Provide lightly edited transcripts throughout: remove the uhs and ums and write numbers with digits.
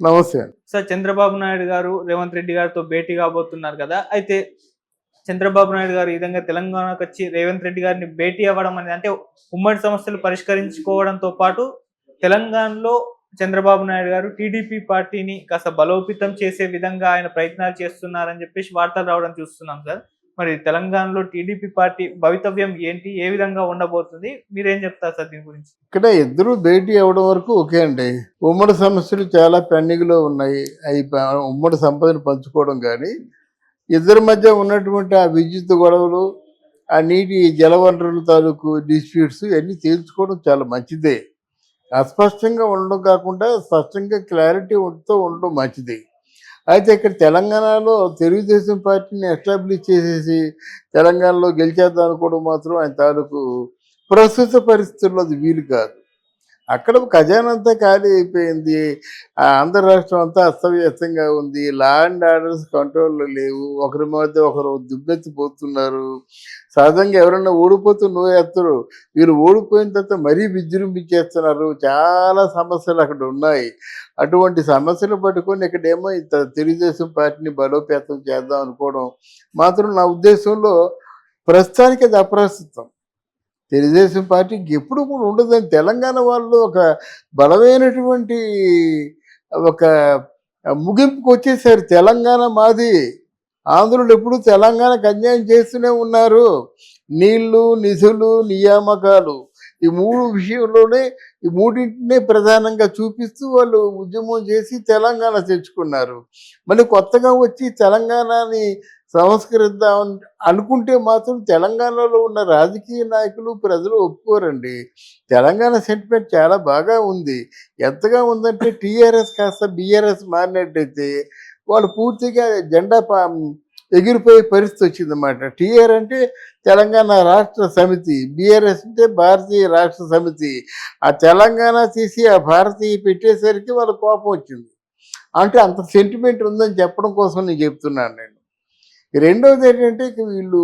నమస్తే. సార్ చంద్రబాబు నాయుడు గారు రేవంత్ రెడ్డి గారితో భేటీ కాబోతున్నారు కదా! అయితే చంద్రబాబు నాయుడు గారు ఈ విధంగా తెలంగాణకొచ్చి రేవంత్ రెడ్డి గారిని భేటీ అవ్వడం అనేది అంటే ఉమ్మడి సమస్యలు పరిష్కరించుకోవడంతో పాటు తెలంగాణలో చంద్రబాబు నాయుడు గారు టీడీపీ పార్టీని కాస్త బలోపేతం చేసే విధంగా ఆయన ప్రయత్నాలు చేస్తున్నారని చెప్పేసి వార్తలు రావడం చూస్తున్నాం సార్. మరి తెలంగాణలో టీడీపీ పార్టీ భవితవ్యం ఏంటి? ఏ విధంగా ఉండబోతుంది? మీరేం చెప్తారు సార్ దీని గురించి? ఇక్కడ ఇద్దరు భేటీ అవ్వడం వరకు ఓకే అండి. ఉమ్మడి సమస్యలు చాలా పెండింగ్‌లో ఉన్నాయి. అయి ఉమ్మడి సంపదను పంచుకోవడం గానీ, ఇద్దరి మధ్య ఉన్నటువంటి ఆ విద్యుత్ గొడవలు, ఆ నీటి జలవనరుల తాలూకు డిస్ప్యూట్స్ ఇయన్నీ తేల్చుకోవడం చాలా మంచిదే. అస్పష్టంగా ఉండడం కాకుండా స్పష్టంగా క్లారిటీతో ఉండడం మంచిది. అయితే ఇక్కడ తెలంగాణలో తెలుగుదేశం పార్టీని ఎస్టాబ్లిష్ చేసేసి తెలంగాణలో గెలిచేద్దాం అనుకోవడం మాత్రం ఆయన తాలూకు ప్రస్తుత పరిస్థితుల్లో అది వీలు కాదు. అక్కడ ఖజానా అంతా ఖాళీ అయిపోయింది. ఆంధ్ర రాష్ట్రం అంతా అస్తవ్యస్తంగా ఉంది. లా అండ్ ఆర్డర్స్ కంట్రోల్‌లో లేవు. ఒకరి మధ్య ఒకరు దుమ్మెత్తిపోతున్నారు. సహజంగా ఎవరైనా ఓడిపోతే నోరెత్తరు. వీళ్ళు ఓడిపోయిన తర్వాత మరీ విజృంభించేస్తున్నారు. చాలా సమస్యలు అక్కడ ఉన్నాయి. అటువంటి సమస్యలు పట్టుకొని ఇక్కడేమో ఇంత తెలుగుదేశం పార్టీని బలోపేతం చేద్దాం అనుకోవడం మాత్రం నా ఉద్దేశంలో ప్రస్తుతానికి అది అప్రస్తుతం. తెలుగుదేశం పార్టీకి ఎప్పుడు కూడా ఉండదని తెలంగాణ వాళ్ళు ఒక బలమైనటువంటి ఒక ముగింపుకు వచ్చేసారు. తెలంగాణ మాది. ఆంధ్రులు ఎప్పుడు తెలంగాణకు అన్యాయం చేస్తూనే ఉన్నారు. నీళ్లు, నిధులు, నియామకాలు ఈ మూడు విషయంలోనే ఈ మూడింటినే ప్రధానంగా చూపిస్తూ వాళ్ళు ఉద్యమం చేసి తెలంగాణ తెచ్చుకున్నారు. మళ్ళీ కొత్తగా వచ్చి తెలంగాణని సంస్కరిద్దాం అనుకుంటే మాత్రం తెలంగాణలో ఉన్న రాజకీయ నాయకులు ప్రజలు ఒప్పుకోరండి. తెలంగాణ సెంటిమెంట్ చాలా బాగా ఉంది. ఎంతగా ఉందంటే టీఆర్ఎస్ కాస్త బీఆర్ఎస్ మారినట్టయితే వాళ్ళు పూర్తిగా జెండా ఎగిరిపోయే పరిస్థితి వచ్చిందన్నమాట. టీఆర్ అంటే తెలంగాణ రాష్ట్ర సమితి, బీఆర్ఎస్ అంటే భారతీయ రాష్ట్ర సమితి. ఆ తెలంగాణ తీసి ఆ భారతీయ పెట్టేసరికి వాళ్ళ కోపం వచ్చింది. అంటే అంత సెంటిమెంట్ ఉందని చెప్పడం కోసం నేను చెప్తున్నాను నేను. రెండోది ఏంటంటే ఇక వీళ్ళు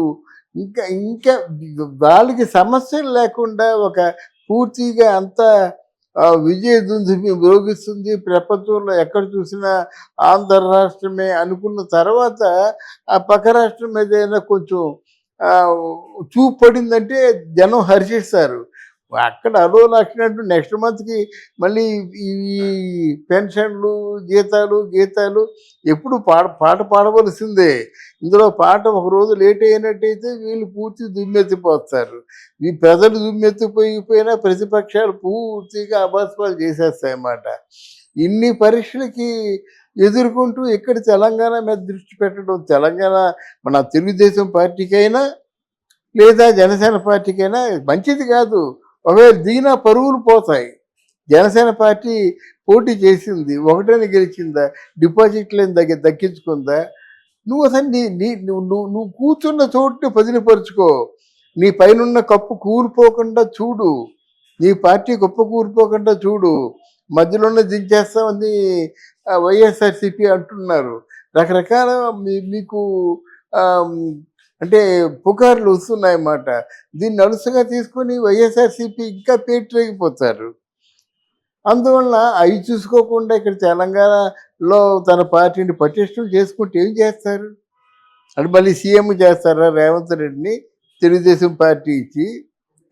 ఇంకా ఇంకా వాళ్ళకి సమస్యలు లేకుండా ఒక పూర్తిగా అంతా విజయ దుందుభి మ్రోగిస్తుంది. ప్రపంచంలో ఎక్కడ చూసినా ఆంధ్ర రాష్ట్రమే అనుకున్న తర్వాత ఆ పక్క రాష్ట్రం మీద ఏదైనా కొంచెం చూపు పడిందంటే జనం హర్షిస్తారు. అక్కడ అదో లక్షణట్టు నెక్స్ట్ మంత్‌కి మళ్ళీ ఈ పెన్షన్లు, గీతాలు ఎప్పుడు పాట పాడవలసిందే. ఇందులో పాట ఒకరోజు లేట్ అయినట్టయితే వీళ్ళు పూర్తి దుమ్మెత్తిపోతారు. ఈ ప్రజలు దుమ్మెత్తిపోయిపోయినా ప్రతిపక్షాలు పూర్తిగా అభాస్పాలు చేసేస్తాయన్నమాట. ఇన్ని పరీక్షలకి ఎదుర్కొంటూ ఇక్కడ తెలంగాణ మీద దృష్టి పెట్టడం తెలంగాణ మన తెలుగుదేశం పార్టీకైనా లేదా జనసేన పార్టీకైనా మంచిది కాదు. ఒకవేళ దిగినా పరువులు పోతాయి. జనసేన పార్టీ పోటీ చేసింది. ఒకటని గెలిచిందా? డిపాజిట్లను దక్కించుకుందా? నువ్వు అసలు నీ నీ నువ్వు నువ్వు నువ్వు కూర్చున్న చోటుని పదిలపరుచుకో. నీ పైనున్న కప్పు కూలిపోకుండా చూడు. నీ పార్టీ గొప్ప కూలిపోకుండా చూడు. మధ్యలోనే దించేస్తామని వైఎస్ఆర్సీపీ అంటున్నారు. రకరకాల మీకు అంటే పుకార్లు వస్తున్నాయన్నమాట. దీన్ని అలుసుగా తీసుకొని వైఎస్ఆర్సీపీ ఇంకా పేటరేగిపోతారు. అందువలన అవి చూసుకోకుండా ఇక్కడ తెలంగాణలో తన పార్టీని పటిష్టం చేసుకుంటే ఏం చేస్తారు? అంటే మళ్ళీ సీఎం చేస్తారా రేవంత్ రెడ్డిని తెలుగుదేశం పార్టీ ఇచ్చి?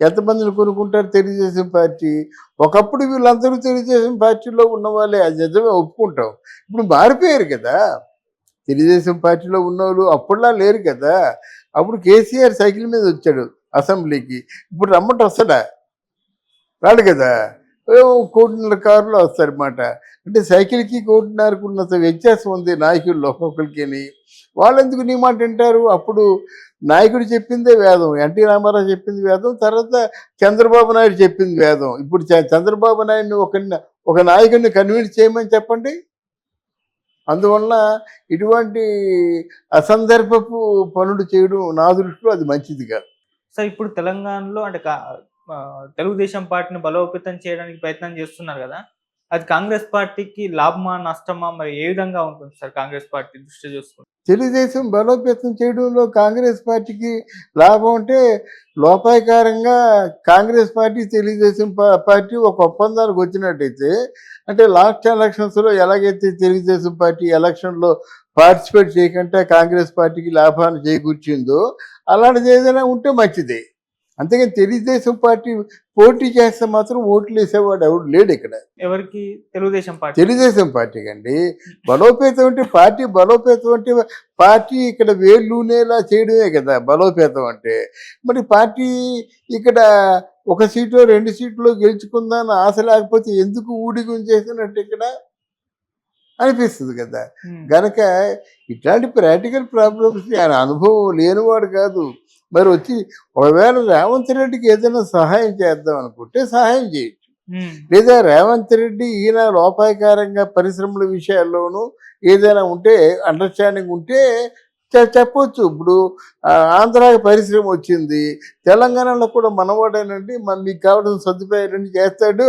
ఎంతమందిని కొనుక్కుంటారు తెలుగుదేశం పార్టీ? ఒకప్పుడు వీళ్ళందరూ తెలుగుదేశం పార్టీలో ఉన్నవాళ్ళే, అది నిజమే ఒప్పుకుంటాం. ఇప్పుడు మారిపోయారు కదా! తెలుగుదేశం పార్టీలో ఉన్నోళ్ళు అప్పుడులా లేరు కదా! అప్పుడు కేసీఆర్ సైకిల్ మీద వచ్చాడు అసెంబ్లీకి. ఇప్పుడు రమ్మంటే వస్తాడా? రాడు కదా! ఏవో 1,00,00,000 కారులో వస్తారన్నమాట. అంటే సైకిల్‌కి 1,50,00,000కి ఉన్నంత వ్యత్యాసం ఉంది నాయకుల్లో ఒక్కొక్కరికిని. వాళ్ళెందుకు నీ మాట వింటారు? అప్పుడు నాయకుడు చెప్పిందే వేదం. ఎన్టీ రామారావు చెప్పింది వేదం. తర్వాత చంద్రబాబు నాయుడు చెప్పింది వేదం. ఇప్పుడు చంద్రబాబు నాయుడిని ఒక నాయకుడిని కన్విన్స్ చేయమని చెప్పండి. అందువలన ఇటువంటి అసందర్భపు పనులు చేయడం నా దృష్టిలో అది మంచిది కాదు. సో ఇప్పుడు తెలంగాణలో అంటే తెలుగుదేశం పార్టీని బలోపేతం చేయడానికి ప్రయత్నం చేస్తున్నారు గదా! అది కాంగ్రెస్ పార్టీకి లాభమా నష్టమా మరి ఏ విధంగా ఉంటుంది సార్ కాంగ్రెస్ పార్టీ దృష్టి చూసుకుంటే? తెలుగుదేశం బలోపేతం చేయడంలో కాంగ్రెస్ పార్టీకి లాభం అంటే లోపాయకారంగా కాంగ్రెస్ పార్టీ తెలుగుదేశం పార్టీ ఒక ఒప్పందానికి వచ్చినట్టయితే, అంటే లాస్ట్ ఎలక్షన్స్లో ఎలాగైతే తెలుగుదేశం పార్టీ ఎలక్షన్లో పార్టిసిపేట్ చేయకుండా కాంగ్రెస్ పార్టీకి లాభాన్ని చేకూర్చిందో అలాంటిది ఏదైనా ఉంటే మంచిదే. అంతేగాని తెలుగుదేశం పార్టీ పోటీ చేస్తే మాత్రం ఓట్లు వేసేవాడు ఎవడు లేడు ఇక్కడ. ఎవరికి? తెలుగుదేశం పార్టీ. తెలుగుదేశం పార్టీకి అండి. బలోపేతం అంటే పార్టీ బలోపేతం అంటే పార్టీ ఇక్కడ వేళ్ళూనేలా చేయడమే కదా బలోపేతం అంటే. మరి పార్టీ ఇక్కడ ఒక సీటు 2 సీట్లు గెలుచుకుందాని ఆశ లేకపోతే ఎందుకు ఊడిగం చేసినట్టు ఇక్కడ అనిపిస్తుంది కదా. గనక ఇట్లాంటి ప్రాక్టికల్ ప్రాబ్లమ్స్ ఆయన అనుభవం లేనివాడు కాదు. మరి వచ్చి ఒకవేళ రేవంత్ రెడ్డికి ఏదైనా సహాయం చేద్దాం అనుకుంటే సహాయం చేయొచ్చు. లేదా రేవంత్ రెడ్డి ఈయన లోపాయకారంగా పరిశ్రమల విషయాల్లోనూ ఏదైనా ఉంటే అండర్స్టాండింగ్ ఉంటే చెప్పొచ్చు. ఇప్పుడు ఆంధ్రాకి పరిశ్రమ వచ్చింది, తెలంగాణలో కూడా మనవాడేనండి, మీకు కావాల్సిన సదుపాయాలన్నీ చేస్తాడు,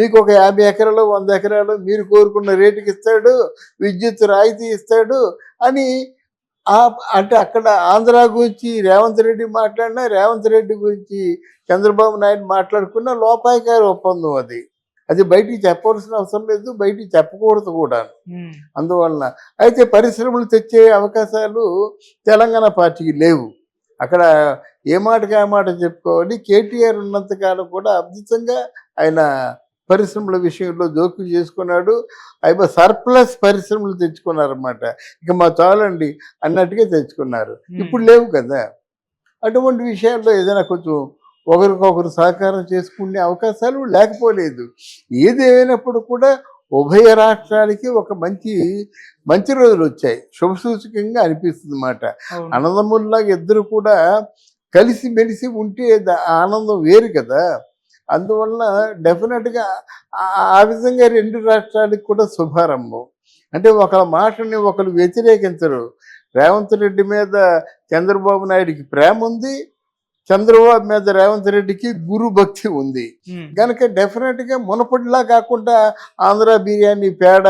మీకు ఒక 50 ఎకరాలు 100 ఎకరాలు మీరు కోరుకున్న రేటుకి ఇస్తాడు, విద్యుత్ రాయితీ ఇస్తాడు అని అంటే అక్కడ ఆంధ్ర గురించి రేవంత్ రెడ్డి మాట్లాడినా, రేవంత్ రెడ్డి గురించి చంద్రబాబు నాయుడు మాట్లాడుకున్న లోపాయకార ఒప్పందం అది. అది బయటికి చెప్పవలసిన అవసరం లేదు, బయటికి చెప్పకూడదు కూడా. అందువలన అయితే పరిశ్రమలు తెచ్చే అవకాశాలు తెలంగాణ పార్టీకి లేవు. అక్కడ ఏ మాటకి ఆ మాట చెప్పుకోవాలి. కేటీఆర్ ఉన్నంతకాలం కూడా అద్భుతంగా ఆయన పరిశ్రమల విషయంలో జోక్యం చేసుకున్నాడు. అవి సర్ప్లస్ పరిశ్రమలు తెచ్చుకున్నారన్నమాట. ఇక మా చాలండి అన్నట్టుగా తెచ్చుకున్నారు. ఇప్పుడు లేవు కదా. అటువంటి విషయాల్లో ఏదైనా కొంచెం ఒకరికొకరు సహకారం చేసుకునే అవకాశాలు లేకపోలేదు. ఏదేమైనప్పుడు కూడా ఉభయ రాష్ట్రాలకి ఒక మంచి రోజులు వచ్చాయి. శుభసూచకంగా అనిపిస్తుంది అన్నమాట. అన్నదమ్ముల్లాగా ఇద్దరు కూడా కలిసి మెలిసి ఉంటే ఆనందం వేరు కదా. అందువలన డెఫినెట్గా ఆ విధంగా 2 రాష్ట్రాలకు కూడా శుభారంభం. అంటే ఒకళ్ళ మాటని ఒకరు వ్యతిరేకించరు. రేవంత్ రెడ్డి మీద చంద్రబాబు నాయుడికి ప్రేమ ఉంది, చంద్రబాబు మీద రేవంత్ రెడ్డికి గురు భక్తి ఉంది. కనుక డెఫినెట్గా మునపటిలా కాకుండా ఆంధ్ర బిర్యానీ పేడ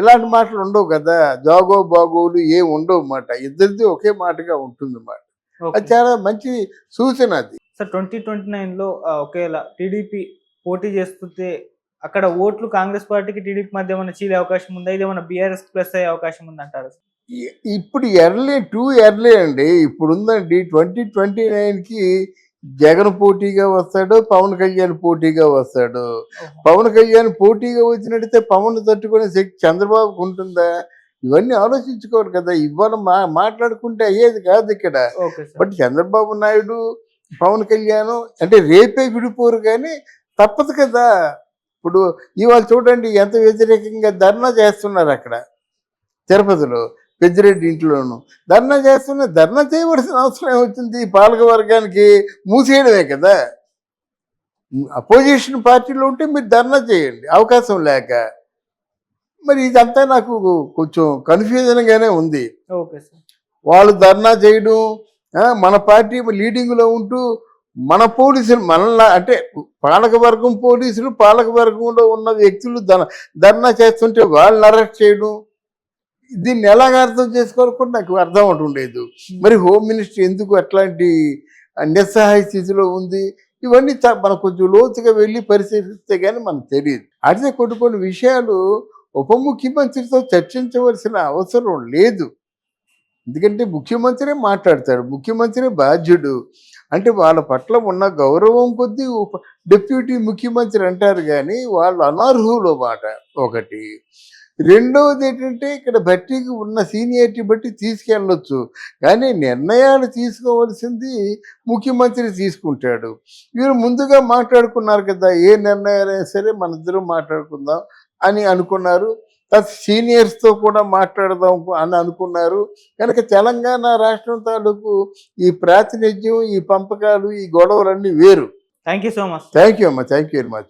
ఇలాంటి మాటలు ఉండవు కదా. జాగో బాగోలు ఏం ఉండవు అన్నమాట. ఇద్దరిది ఒకే మాటగా ఉంటుంది అన్నమాట. అది చాలా మంచి సూచన అది. సార్ 2029లో ఒకవేళ టీడీపీ పోటీ చేస్తుంటే అక్కడ ఓట్లు కాంగ్రెస్ పార్టీకి టీడీపీ మధ్య ఏమైనా చీలే అవకాశం ఉందా? ఇదేమన్నా బీఆర్ఎస్ ప్లస్ అయ్యే అవకాశం ఉందంటారు? ఇప్పుడు టూ ఎర్లీ అండి. ఇప్పుడు ఉందండి 2029కి జగన్ పోటీగా వస్తాడు, పవన్ కళ్యాణ్ పోటీగా వస్తాడు. పవన్ కళ్యాణ్ పోటీగా వచ్చినట్టయితే పవన్ తట్టుకునే శక్తి చంద్రబాబుకు ఉంటుందా? ఇవన్నీ ఆలోచించుకోవాలి కదా. ఇవాళ మాట్లాడుకుంటే అయ్యేది కాదు ఇక్కడ. బట్ చంద్రబాబు నాయుడు పవన్ కళ్యాణ్ అంటే రేపే విడిపోరు కానీ తప్పదు కదా. ఇప్పుడు ఇవాళ చూడండి ఎంత వ్యతిరేకంగా ధర్నా చేస్తున్నారు అక్కడ తిరుపతిలో పెద్దిరెడ్డి ఇంట్లోనూ ధర్నా చేస్తున్నారు. ధర్నా చేయవలసిన అవసరం ఏమొచ్చింది? పాలక వర్గానికి మూసేయడమే కదా. అపోజిషన్ పార్టీలో ఉంటే మీరు ధర్నా చేయండి అవకాశం లేక. మరి ఇదంతా నాకు కొంచెం కన్ఫ్యూజన్గానే ఉంది. వాళ్ళు ధర్నా చేయడం, మన పార్టీ లీడింగ్లో ఉంటూ మన పోలీసులు మనల్ని అంటే పాలకవర్గం పోలీసులు పాలకవర్గంలో ఉన్న వ్యక్తులు ధర్నా చేస్తుంటే వాళ్ళని అరెస్ట్ చేయడం, దీన్ని ఎలాగ అర్థం చేసుకోవాలి కూడా నాకు అర్థం అవుతుండేది. మరి హోమ్ మినిస్టర్ ఎందుకు అట్లాంటి నిస్సహాయ స్థితిలో ఉంది? ఇవన్నీ మనం కొంచెం లోతుగా వెళ్ళి పరిశీలిస్తే కానీ మనకు తెలియదు. అదే కొన్ని విషయాలు ఉప ముఖ్యమంత్రితో చర్చించవలసిన అవసరం లేదు. ఎందుకంటే ముఖ్యమంత్రి మాట్లాడతాడు, ముఖ్యమంత్రి బాధ్యుడు. అంటే వాళ్ళ పట్ల ఉన్న గౌరవం కొద్దీ డిప్యూటీ ముఖ్యమంత్రి అంటారు కానీ వాళ్ళు అనర్హులు మాట ఒకటి. రెండవది ఏంటంటే ఇక్కడ బట్టికి ఉన్న సీనియారిటీ బట్టి తీసుకెళ్ళొచ్చు కానీ నిర్ణయాలు తీసుకోవాల్సింది ముఖ్యమంత్రి తీసుకుంటాడు. వీరు ముందుగా మాట్లాడుకున్నారు కదా, ఏ నిర్ణయాలైనా సరే మన ఇద్దరం మాట్లాడుకుందాం అని అనుకున్నారు. సీనియర్స్తో కూడా మాట్లాడదాం అని అనుకున్నారు. కనుక తెలంగాణ రాష్ట్రం తాలూకు ఈ ప్రాతినిధ్యం, ఈ పంపకాలు, ఈ గొడవలన్నీ వేరు. Thank you so much. Thank you అమ్మా, థ్యాంక్ యూ వెరీ మచ్.